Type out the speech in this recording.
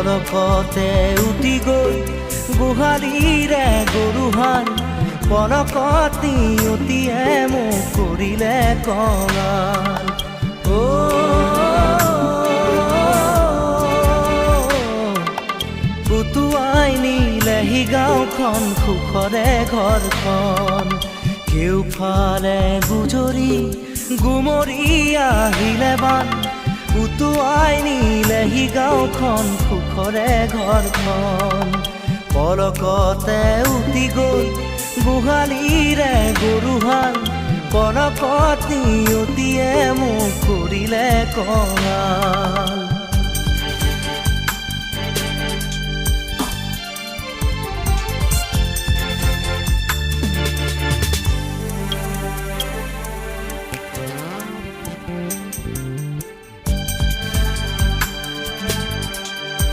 পলকতে উটি গৈ গোহালিৰে গৰুহাল পলকতি অতিয়ে মোক কৰিলে কঙাল। উটুৱাই নিলেহি গাঁওখন সুখৰে ঘৰখন। কেউফালে গুজৰি গুমৰি আহিলে বান উটুৱাই নিলেহি গাঁওখন সুখৰে ঘৰখন। পলকতে উটি গৈ গোহালিৰে গৰুহাল পলকতি অতিয়ে মোক কৰিলে কঙাল।